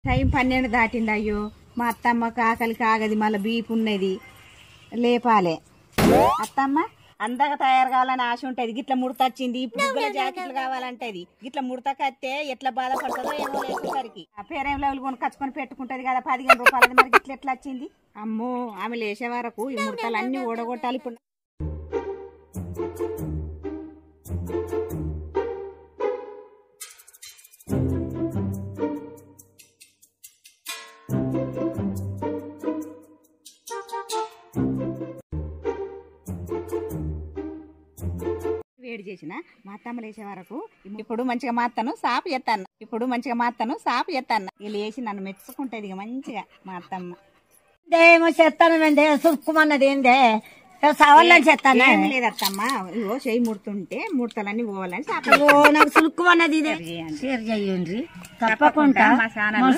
Time 12 దాటింది. అయ్యో మా అత్తమ్మకు ఆకలికి ఆగది, మళ్ళీ బీపు ఉన్నది, లేపాలే. అత్తమ్మ అందాక తయారు కావాలని ఆశ ఉంటది. గిట్ల ముడతచ్చింది, ఇప్పుడు జాకెట్లు కావాలంటది. గిట్ల ముడతకత్తే ఎట్లా బాధపడుతుందో ఏమో లేచేసరికి. పేరేం లెవెల్ కొనుకొచ్చుకొని పెట్టుకుంటది కదా 15 రూపాయలది. మరి గిట్ల ఎట్లా వచ్చింది? అమ్మో, ఆమె లేచే వరకు ఈ ముడతలు అన్ని ఓడగొట్టాలి. ఇప్పుడు వేడి చేసిన మా అత్తమ్మ లేచే వరకు ఇప్పుడు మంచిగా మాత్తను సాపు చేస్తాను. వీళ్ళు వేసి నన్ను మెచ్చుకుంటది ఇక మంచిగా మా అత్తమ్మ. ఏమో చెత్తానండి, సుక్కుమన్నది ఏందే సవాళ్ళని చెత్తాను. ఏమి లేదు అత్తమ్మ, ఇగో చెయ్యి ముడుతుంటే ముడతలన్నీ పోవాలని సాపు. నాకు సులుక్కుమన్నది ఇదే. షేర్ చేయండి తప్పకుండా. మా ఛానల్